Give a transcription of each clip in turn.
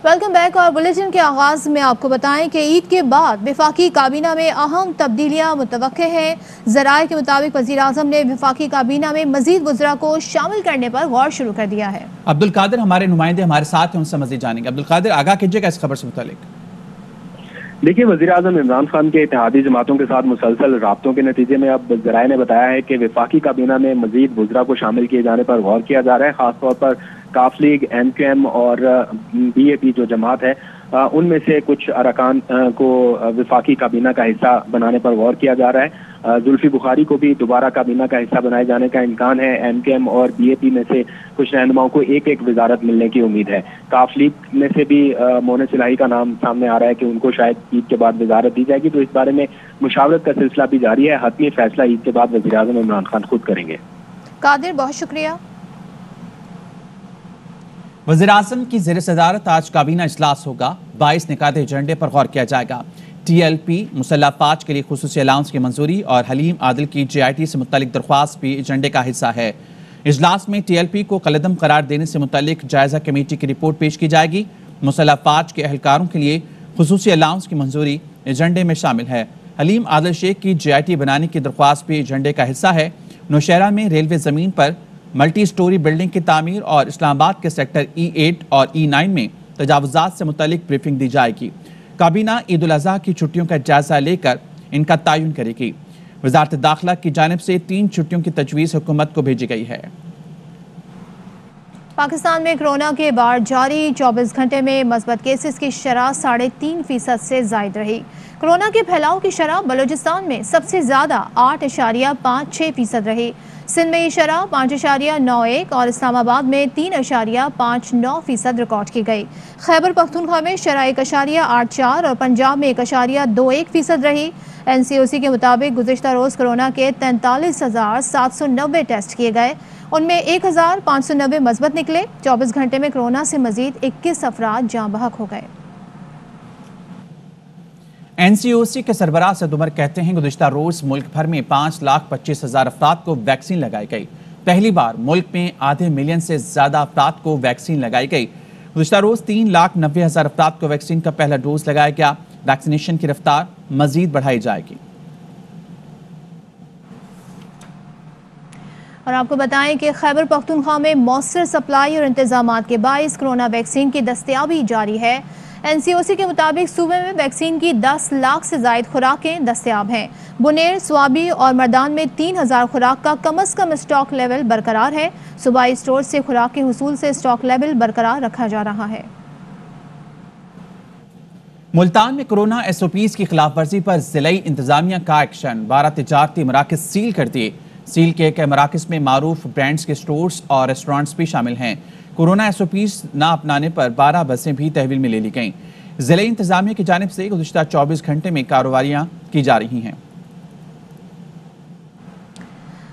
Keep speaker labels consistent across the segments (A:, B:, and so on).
A: Welcome back. اور bulletin کے آغاز میں آپ کو بتائیں کہ عید کے بعد وفاقی کابینہ میں اہم تبدیلیاں متوقع ہیں۔ ذرائع کے مطابق وزیر اعظم نے وفاقی کابینہ میں مزید وزراء کو شامل کرنے پر غور شروع کر دیا ہے۔
B: عبدالقادر ہمارے نمائندے ہمارے ساتھ ہیں، ان سے مزید جانیں گے۔ عبدالقادر، آگاہ کیجیے گا اس خبر سے متعلق۔
C: دیکھیے، وزیر اعظم عمران خان کے اتحادی جماعتوں کے ساتھ مسلسل رابطوں کے نتیجے میں اب ذرائع نے بتایا ہے کہ وفاقی کابینہ میں مزید وزراء کو شامل کیے جانے پر غور کیا جا رہا ہے۔ خاص طور پر کاف لیگ، ایم کیو ایم اور بی اے پی جو جماعت ہے، ان میں سے کچھ ارکان کو وفاقی کابینہ کا حصہ بنانے پر غور کیا جا رہا ہے۔ زلفی بخاری کو بھی دوبارہ کابینہ کا حصہ بنائے جانے کا امکان ہے۔ ایم کیو ایم اور بی اے پی میں سے کچھ رہنماؤں کو ایک ایک وزارت ملنے کی امید ہے۔ کاف لیگ میں سے بھی مونس الہی کا نام سامنے آ رہا ہے کہ ان کو شاید عید کے بعد وزارت دی جائے گی، تو اس بارے میں مشاورت کا سلسلہ بھی جاری ہے۔ حتمی فیصلہ عید کے بعد وزیر اعظم عمران خان خود کریں گے۔
A: قادر، بہت شکریہ۔
B: وزیر اعظم کی زیر صدارت آج کابینہ اجلاس ہوگا۔ 22 نکات ایجنڈے پر غور کیا جائے گا۔ ٹی ایل پی مسلح افواج کے لیے خصوصی الاؤنس کی منظوری اور حلیم عادل کی جے آئی ٹی سے متعلق درخواست بھی ایجنڈے کا حصہ ہے۔ اجلاس میں ٹی ایل پی کو قلعدم قرار دینے سے متعلق جائزہ کمیٹی کی رپورٹ پیش کی جائے گی۔ مسلح افواج کے اہلکاروں کے لیے خصوصی الاؤنس کی منظوری ایجنڈے میں شامل ہے۔ حلیم عادل شیخ کی جے آئی ٹی بنانے کی درخواست بھی ایجنڈے کا حصہ ہے۔ نوشہرہ میں ریلوے زمین پر ملٹی سٹوری بلڈنگ کی تعمیر اور اسلام آباد کے سیکٹر E8 اور E9 میں تجاوزات سے متعلق بریفنگ دی جائے گی۔ کابینہ عید الاضحیٰ کی چھٹیوں کا جائزہ لے کر ان کا تعین کرے گی۔ وزارت داخلہ کی جانب سے 3 چھٹیوں کی تجویز حکومت کو بھیجی گئی ہے۔
A: پاکستان میں کرونا کے بعد جاری 24 گھنٹے میں مثبت کیسز کی شرح 3.5% سے زائد رہی۔ کرونا کے پھیلاؤ کی شرح بلوچستان میں سب سے زیادہ 8.56% رہی۔ سندھ میں یہ شرح 5.91 اور اسلام آباد میں 3.59% ریکارڈ کی گئی۔ خیبر پختونخوا میں شرح 1.84 اور پنجاب میں 1.21% رہی۔ این سی او سی کے مطابق گزشتہ روز کرونا کے 43,790 ٹیسٹ کیے گئے، ان میں 1,590 مثبت نکلے۔ 24 گھنٹے میں کرونا سے مزید 21 افراد جاں بحق ہو گئے۔
B: این سی او سی کے سربراہ سعد عمر کہتے ہیں گزشتہ روز ملک بھر میں 5,25,000 افراد کو ویکسین لگائی گئی۔ پہلی بار ملک میں آدھے ملین سے زیادہ افراد کو ویکسین لگائی گئی۔ گزشتہ روز 3,90,000 افراد کو ویکسین کا پہلا ڈوز لگایا گیا۔ ویکسینیشن کی رفتار مزید بڑھائی جائے گی۔
A: اور آپ کو بتائیں کہ خیبر پختونخوا میں مؤثر سپلائی اور انتظامات کے باعث کرونا ویکسین کی دستیابی جاری ہے۔ این سی او سی کے مطابق صوبے میں ویکسین کی 10 لاکھ سے زائد خوراکیں دستیاب ہیں۔ بنیر، سوابی اور مردان میں 3,000 خوراک کا کم از کم اسٹاک لیول برقرار ہے۔ صوبائی اسٹور سے خوراک کے حصول سے اسٹاک لیول برقرار رکھا جا رہا ہے۔
B: ملتان میں کرونا ایس او پیز کی خلاف ورزی پر ضلعی انتظامیہ کا ایکشن۔ 12 تجارتی مراکز سیل کر دیے۔ سیل کیے گئے مراکز میں معروف برانڈز کے سٹورز اور ریسٹورانٹس بھی شامل ہیں۔ کورونا ایس او پیز نہ اپنانے پر 12 بسیں بھی تحویل میں لے لی گئیں۔ ضلعی انتظامیہ کی جانب سے گزشتہ 24 گھنٹے میں کاروائیاں کی جا رہی ہیں۔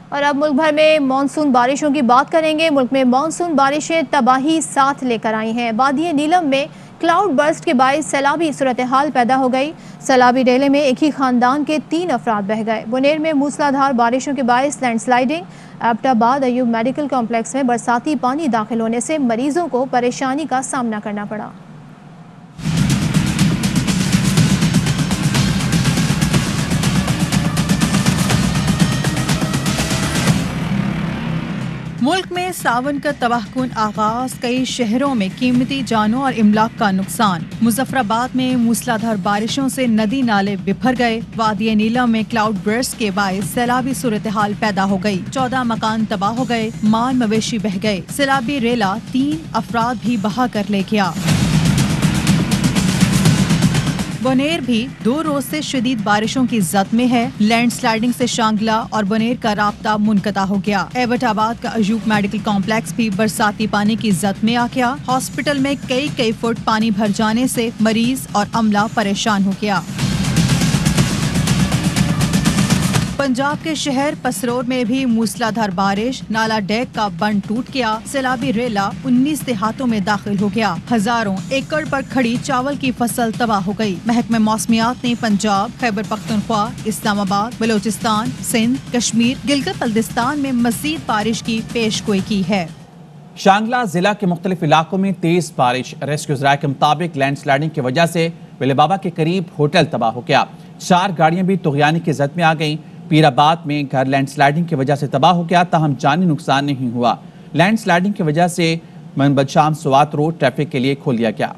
A: اور اب ملک بھر میں مانسون بارشوں کی بات کریں گے۔ ملک میں مانسون بارشیں تباہی ساتھ لے کر آئی ہیں۔ وادی نیلم میں کلاؤڈ برسٹ کے باعث سیلابی صورتحال پیدا ہو گئی۔ سیلابی ڈیلے میں ایک ہی خاندان کے 3 افراد بہہ گئے۔ بنیر میں موسلا دھار بارشوں کے باعث لینڈ سلائیڈنگ۔ ایبٹ آباد ایوب میڈیکل کمپلیکس میں برساتی پانی داخل ہونے سے مریضوں کو پریشانی کا سامنا کرنا پڑا۔
D: ملک میں ساون کا تباہ کن آغاز، کئی شہروں میں قیمتی جانوں اور املاک کا نقصان۔ مظفر آباد میں موسلا دھار بارشوں سے ندی نالے بپھر گئے۔ وادی نیلم میں کلاؤڈ برسٹ کے باعث سیلابی صورتحال پیدا ہو گئی۔ 14 مکان تباہ ہو گئے، مال مویشی بہہ گئے۔ سیلابی ریلا 3 افراد بھی بہا کر لے گیا۔ بنیر بھی 2 روز سے شدید بارشوں کی زد میں ہے۔ لینڈ سلائیڈنگ سے شانگلہ اور بنیر کا رابطہ منقطع ہو گیا۔ ایبٹ آباد کا ایوب میڈیکل کمپلیکس بھی برساتی پانی کی زد میں آ گیا۔ ہاسپٹل میں کئی فٹ پانی بھر جانے سے مریض اور عملہ پریشان ہو گیا۔ پنجاب کے شہر پسرور میں بھی موسلا دھار بارش، نالا ڈیک کا بند ٹوٹ گیا۔ سیلابی ریلا 19 دیہاتوں میں داخل ہو گیا۔ ہزاروں ایکڑ پر کھڑی چاول کی فصل تباہ ہو گئی۔ محکمہ موسمیات نے پنجاب، خیبر پختونخوا، اسلام آباد، بلوچستان، سندھ، کشمیر، گلگت بلتستان میں مزید بارش کی پیش گوئی کی ہے۔
B: شانگلہ ضلع کے مختلف علاقوں میں تیز بارش، ریسکیو ذرائع کے مطابق لینڈ سلائڈنگ کی وجہ سے ولی بابا کے قریب ہوٹل تباہ ہو گیا۔ 4 گاڑیاں بھی طغیانی کی زد میں آ گئیں۔ پیر آباد میں گھر لینڈ سلائڈنگ کی وجہ سے تباہ ہو گیا، تاہم جانی نقصان نہیں ہوا۔ لینڈ سلائڈنگ کی وجہ سے منبت شام سوات روڈ ٹریفک کے لیے کھول دیا گیا۔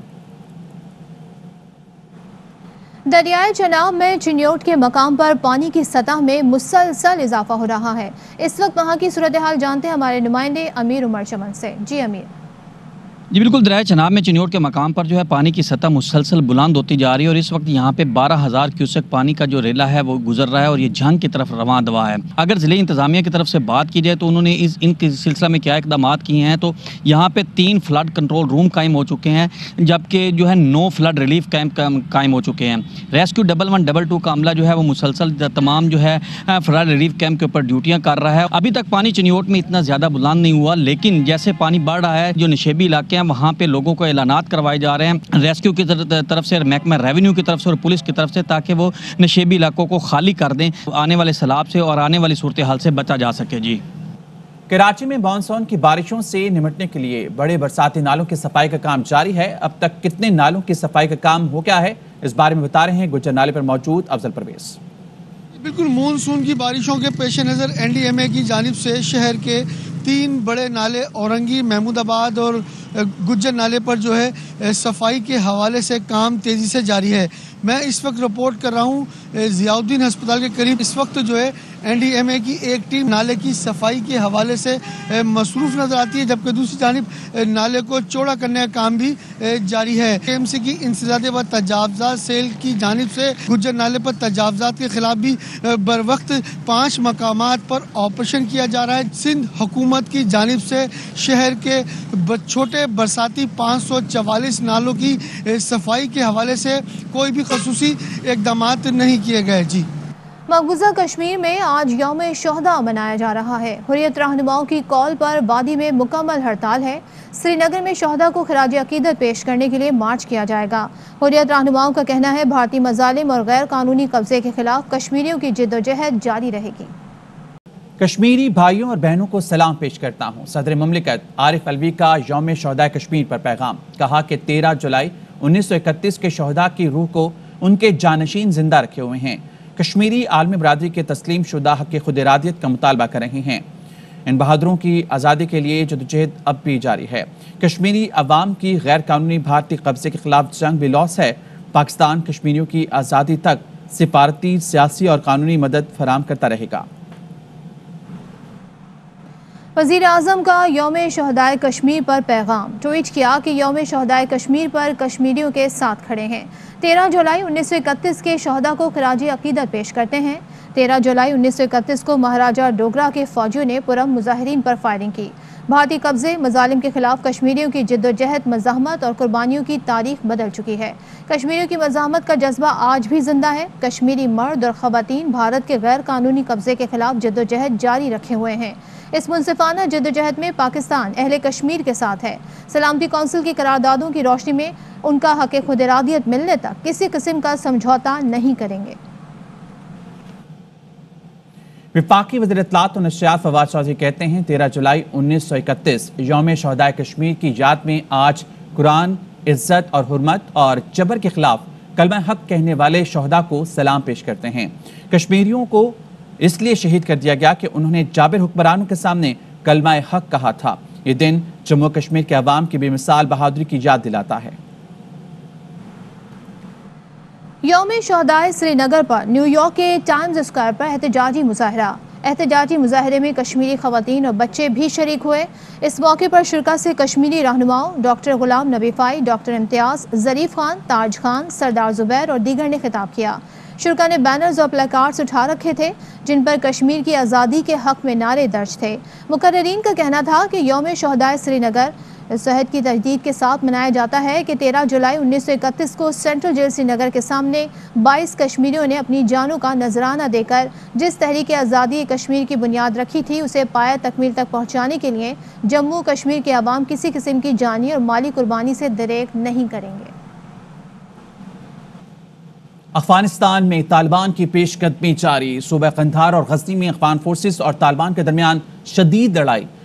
A: دریائے چناب میں چنیوٹ کے مقام پر پانی کی سطح میں مسلسل اضافہ ہو رہا ہے۔ اس وقت وہاں کی صورتحال جانتے ہیں ہمارے نمائندے امیر عمر چمن سے۔ جی امیر۔
E: جی بالکل، دریائے چناب میں چنیوٹ کے مقام پر جو ہے پانی کی سطح مسلسل بلند ہوتی جا رہی ہے اور اس وقت یہاں پہ 12,000 کیوسک پانی کا جو ریلا ہے وہ گزر رہا ہے اور یہ جھنگ کی طرف رواں دوا ہے۔ اگر ضلعی انتظامیہ کی طرف سے بات کی جائے تو انہوں نے ان کے سلسلہ میں کیا اقدامات کیے ہیں، تو یہاں پہ 3 فلڈ کنٹرول روم قائم ہو چکے ہیں، جبکہ جو ہے 9 فلڈ ریلیف کیمپ قائم ہو چکے ہیں۔ ریسکیو 1112 کا عملہ جو ہے وہ مسلسل تمام جو ہے فلڈ ریلیف کیمپ کے اوپر ڈیوٹیاں کر رہا ہے۔ ابھی تک پانی چنیوٹ میں اتنا زیادہ بلند نہیں ہوا، لیکن جیسے پانی بڑھ رہا ہے، جو نشیبی علاقے ہیں وہاں پہ لوگوں کو اعلانات کروائے جا رہے ہیں ریسکیو کی طرف سے، محکمہ ریونیو کی طرف سے اور پولیس کی طرف سے، تاکہ وہ نشیبی علاقوں کو خالی کر دیں، آنے والے سیلاب سے اور آنے والی صورتحال سے بچا جا سکے۔ جی
B: کراچی میں مانسون کی بارشوں سے نمٹنے کے لیے بڑے برساتی نالوں کی صفائی کا کام جاری ہے۔ اب تک کتنے نالوں کی صفائی کا کام ہو گیا ہے، اس بارے میں بتا رہے ہیں گجر نالے پر موجود افضل پرویز۔
F: بالکل، مونسون کی بارشوں کے پیش نظر NDMA کی جانب سے شہر کے 3 بڑے نالے اورنگی، محمود آباد اور گجر نالے پر جو ہے صفائی کے حوالے سے کام تیزی سے جاری ہے۔ میں اس وقت رپورٹ کر رہا ہوں ضیاء الدین ہسپتال کے قریب۔ اس وقت جو ہے NDMA کی ایک ٹیم نالے کی صفائی کے حوالے سے مصروف نظر آتی ہے، جبکہ دوسری جانب نالے کو چوڑا کرنے کا کام بھی جاری ہے۔ KMC کی انسداد و تجاوزات سیل کی جانب سے گجر نالے پر تجاوزات کے خلاف بھی بر وقت 5 مقامات پر آپریشن کیا جا رہا ہے۔ سندھ حکومت کی جانب سے شہر کے چھوٹے برساتی 544 نالوں کی صفائی کے حوالے سے کوئی بھی خصوصی اقدامات نہیں کیے گئے۔ جی
A: مقبوضہ کشمیر میں آج یوم شہداء منایا جا رہا ہے۔ حریت رہنماؤں کی کال پر وادی میں مکمل ہڑتال ہے۔ سری نگر میں شہداء کو خراج عقیدت پیش کرنے کے لیے مارچ کیا جائے گا۔ حریت رہنماؤں کا کہنا ہے بھارتی مظالم اور غیر قانونی قبضے کے خلاف کشمیریوں کی جدوجہد جاری رہے گی۔
B: کشمیری بھائیوں اور بہنوں کو سلام پیش کرتا ہوں۔ صدر مملکت عارف علوی کا یوم شہداء کشمیر پر پیغام، کہا کہ 13 جولائی 1931 کے شہداء کی روح کو ان کے جانشین زندہ رکھے ہوئے ہیں۔ کشمیری عالم برادری کے تسلیم شدہ حق خود ارادیت کا مطالبہ کر رہے ہیں۔ ان بہادروں کی آزادی کے لیے جدوجہد اب بھی جاری ہے۔ کشمیری عوام کی غیر قانونی بھارتی قبضے کے خلاف جنگ بھی لوس ہے۔ پاکستان کشمیریوں کی آزادی تک سفارتی، سیاسی اور قانونی مدد فراہم کرتا رہے گا۔
A: وزیر اعظم کا یوم شہداء کشمیر پر پیغام، ٹویٹ کیا کہ یوم شہداء کشمیر پر کشمیریوں کے ساتھ کھڑے ہیں۔ 13 جولائی 1931 کے شہداء کو خراج عقیدت پیش کرتے ہیں۔ 13 جولائی 1931 کو مہاراجہ ڈوگرا کے فوجیوں نے پرامن مظاہرین پر فائرنگ کی۔ بھارتی قبضے، مظالم کے خلاف کشمیریوں کی جدوجہد، مزاحمت اور قربانیوں کی تاریخ بدل چکی ہے۔ کشمیریوں کی مزاحمت کا جذبہ آج بھی زندہ ہے۔ کشمیری مرد اور خواتین بھارت کے غیر قانونی قبضے کے خلاف جدوجہد جاری رکھے ہوئے ہیں۔ اس منصفانہ جدوجہد میں پاکستان اہل کشمیر کے ساتھ ہے۔ سلامتی کونسل کی قراردادوں کی روشنی میں ان کا حق خود ارادیت ملنے تک کسی قسم کا سمجھوتا نہیں کریں گے۔
B: وفاقی وزیر اطلاعات و نشریات فواد چودھری کہتے ہیں 13 جولائی 1931 یوم شہداء کشمیر کی یاد میں آج قرآن، عزت اور حرمت اور جبر کے خلاف کلمہ حق کہنے والے شہداء کو سلام پیش کرتے ہیں۔ کشمیریوں کو اس لیے شہید کر دیا گیا کہ انہوں نے جابر حکمرانوں کے سامنے کلمہ حق کہا تھا۔ یہ دن جموں کشمیر کے عوام کی بے مثال بہادری کی یاد دلاتا ہے۔
A: یوم شہداء سری نگر پر نیو یارک کے ٹائمز اسکوائر پر احتجاجی مظاہرہ۔ احتجاجی مظاہرے میں کشمیری خواتین اور بچے بھی شریک ہوئے۔ اس موقع پر شرکا سے کشمیری رہنماؤں ڈاکٹر غلام نبی فائی، ڈاکٹر امتیاز، ظریف خان، تاج خان، سردار زبیر اور دیگر نے خطاب کیا۔ شرکا نے بینرز اور پلیکارڈز اٹھا رکھے تھے جن پر کشمیر کی آزادی کے حق میں نعرے درج تھے۔ مقررین کا کہنا تھا کہ یوم شہداء سری نگر اس عہد کی تجدید کے ساتھ منایا جاتا ہے کہ 13 جولائی 1931 کو سینٹرل جیل سری نگر کے سامنے 22 کشمیریوں نے اپنی جانوں کا نذرانہ دے کر جس تحریک آزادی کشمیر کی بنیاد رکھی تھی اسے پایہ تکمیل تک پہنچانے کے لیے جموں کشمیر کے عوام کسی قسم کی جانی اور مالی قربانی سے دریغ نہیں کریں گے۔
B: افغانستان میں طالبان کی پیش قدمی جاری۔ صوبہ قندھار اور غزنی میں افغان فورسز اور طالبان کے درمیان شدید لڑائی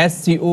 B: SCO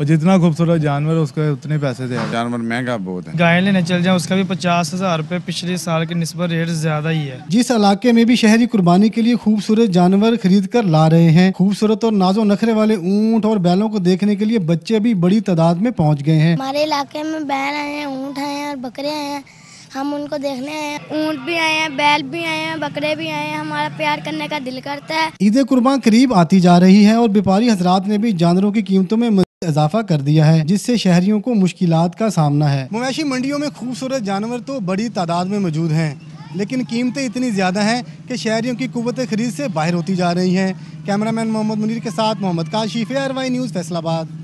G: اور جتنا خوبصورت جانور اس کے اتنے پیسے دے. جانور مہنگا بہت ہے. گائے لینے چل جائیں اس کا بھی 50,000 روپے پچھلے سال کی نسبت ریٹ زیادہ ہی ہے.
H: جس علاقے میں بھی شہری قربانی کے لیے خوبصورت جانور خرید کر لا رہے ہیں. خوبصورت اور ناز و نخرے والے اونٹ اور بیلوں کو دیکھنے کے لیے بچے بھی بڑی تعداد میں پہنچ گئے ہیں.
I: ہمارے علاقے میں بیل آئے ہیں, اونٹ آئے ہیں اور بکرے آئے ہیں. ہم ان کو دیکھنے آئے ہیں. اونٹ بھی آئے ہیں, بیل بھی آئے ہیں, بکرے بھی آئے ہیں. ہمارا پیار کرنے کا دل کرتا ہے.
H: عید قربان قریب آتی جا رہی ہے اور بیپاری حضرات نے بھی جانوروں کی قیمتوں میں اضافہ کر دیا ہے, جس سے شہریوں کو مشکلات کا سامنا ہے. مویشی منڈیوں میں خوبصورت جانور تو بڑی تعداد میں موجود ہیں, لیکن قیمتیں اتنی زیادہ ہیں کہ شہریوں کی قوت خرید سے باہر ہوتی جا رہی ہیں. کیمرہ مین محمد منیر کے ساتھ محمد کاشف, ARY نیوز فیصل آباد.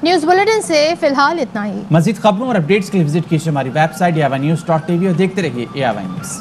A: نیوز بلیٹن سے فی الحال اتنا ہی.
B: مزید خبروں اور اپڈیٹس کے لیے وزٹ کیجیے ہماری ویب سائٹ ARYnews.tv اور دیکھتے رہیے ARY نیوز.